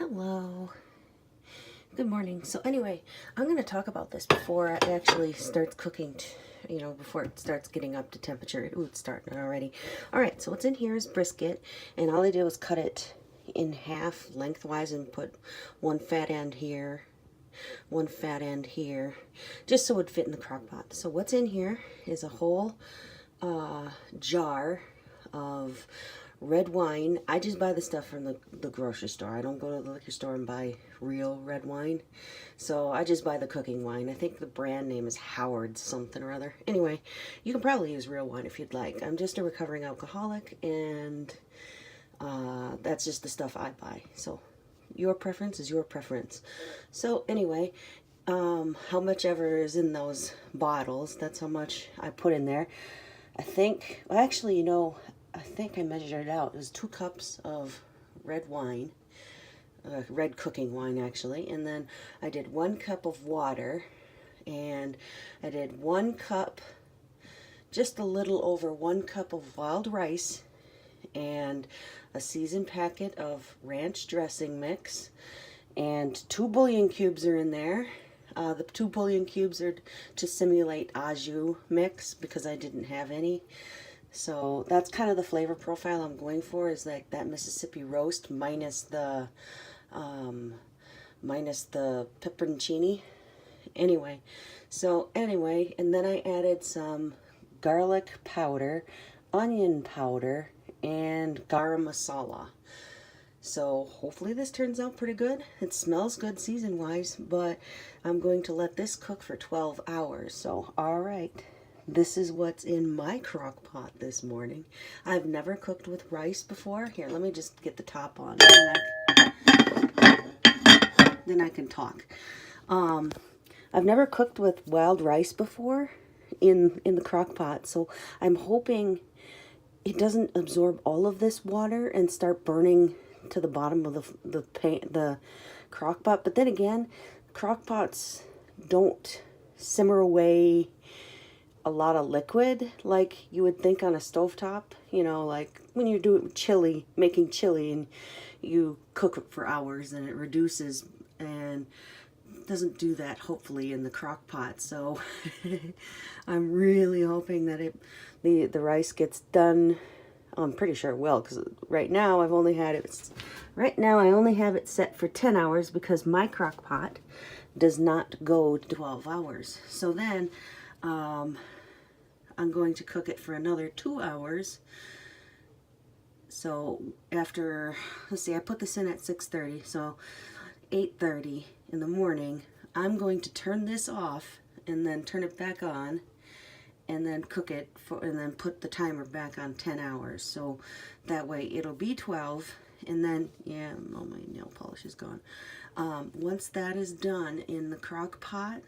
Hello. Good morning. So anyway, I'm going to talk about this before it actually starts cooking, before it starts getting up to temperature. Ooh, it's starting already. All right, so what's in here is brisket, and all I did was cut it in half lengthwise and put one fat end here, one fat end here, just so it would fit in the crock pot. So what's in here is a whole jar of red wine. I just buy the stuff from the grocery store. I don't go to the liquor store and buy real red wine. So I just buy the cooking wine. I think the brand name is Howard something or other. Anyway, you can probably use real wine if you'd like. I'm just a recovering alcoholic, and that's just the stuff I buy. So your preference is your preference. So anyway, how much ever is in those bottles, that's how much I put in there. I think, well, actually, I think I measured it out. It was 2 cups of red wine, red cooking wine actually, and then I did 1 cup of water, and I did 1 cup, just a little over 1 cup of wild rice, and a seasoned packet of ranch dressing mix, and 2 bouillon cubes are in there. The 2 bouillon cubes are to simulate au jus mix because I didn't have any. So that's kind of the flavor profile I'm going for, is like that Mississippi roast minus the pepperoncini. Anyway, and then I added some garlic powder, onion powder, and garam masala. So hopefully this turns out pretty good. It smells good season-wise, but I'm going to let this cook for 12 hours. So, all right. This is what's in my crock pot this morning. I've never cooked with rice before. Here, let me just get the top on. Then I can talk. I've never cooked with wild rice before in the crock pot, so I'm hoping it doesn't absorb all of this water and start burning to the bottom of the crock pot. But then again, crock pots don't simmer away a lot of liquid like you would think on a stovetop. Like when you're doing chili, making chili, and you cook it for hours and it reduces, and doesn't do that hopefully in the crock pot. So I'm really hoping that the rice gets done. I'm pretty sure it will, because right now I only have it set for 10 hours because my crock pot does not go 12 hours. So then I'm going to cook it for another 2 hours. So after, let's see, I put this in at 6:30, so 8:30 in the morning, I'm going to turn this off and then turn it back on, and then cook it and then put the timer back on 10 hours. So that way it'll be 12, and then, yeah, all my nail polish is gone. Once that is done in the crock pot,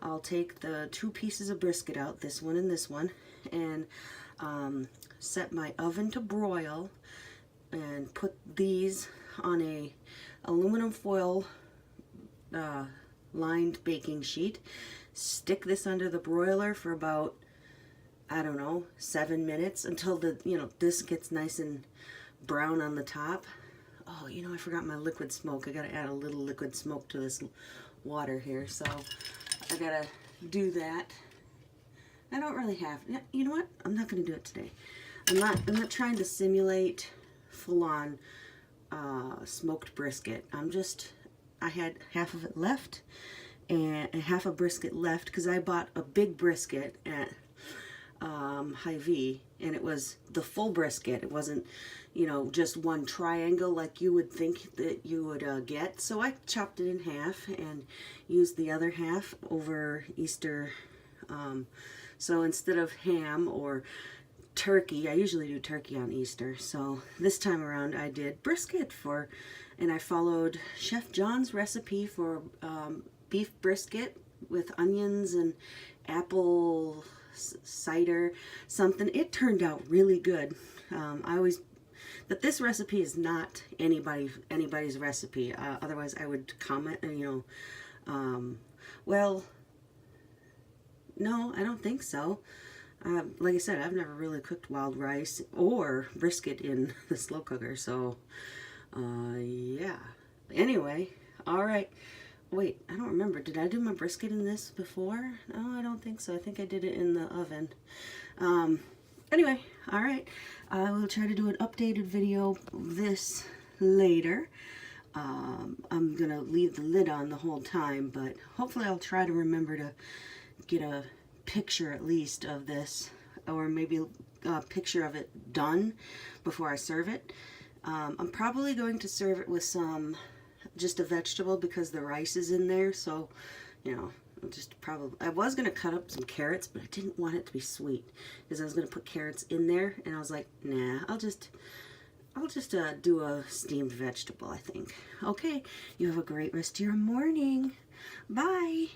I'll take the 2 pieces of brisket out, this one and this one, and set my oven to broil, and put these on a aluminum foil lined baking sheet. Stick this under the broiler for about, I don't know, 7 minutes, until this gets nice and brown on the top. Oh, I forgot my liquid smoke. I gotta add a little liquid smoke to this water here, so I gotta do that. I don't really have, you know what? I'm not gonna do it today. I'm not trying to simulate full-on smoked brisket. I had half of it left, and half a brisket left, because I bought a big brisket at Hy-Vee, and it was the full brisket. It wasn't, just one triangle like you would think that you would get. So I chopped it in half and used the other half over Easter. So instead of ham or turkey, I usually do turkey on Easter. So this time around I did brisket and I followed Chef John's recipe for beef brisket with onions and apple cider something. It turned out really good. But this recipe is not anybody's recipe. Otherwise I would comment, well, no, I don't think so. Like I said, I've never really cooked wild rice or brisket in the slow cooker, so yeah. Anyway, all right. Wait, I don't remember. Did I do my brisket in this before? No, I don't think so. I think I did it in the oven. Anyway, all right. I will try to do an updated video of this later. I'm going to leave the lid on the whole time, but hopefully I'll try to remember to get a picture at least of this, or maybe a picture of it done before I serve it. I'm probably going to serve it with just a vegetable because the rice is in there, so, you know, I was going to cut up some carrots, but I didn't want it to be sweet because I was going to put carrots in there, and I was like, nah, I'll just do a steamed vegetable, I think. Okay, you have a great rest of your morning. Bye.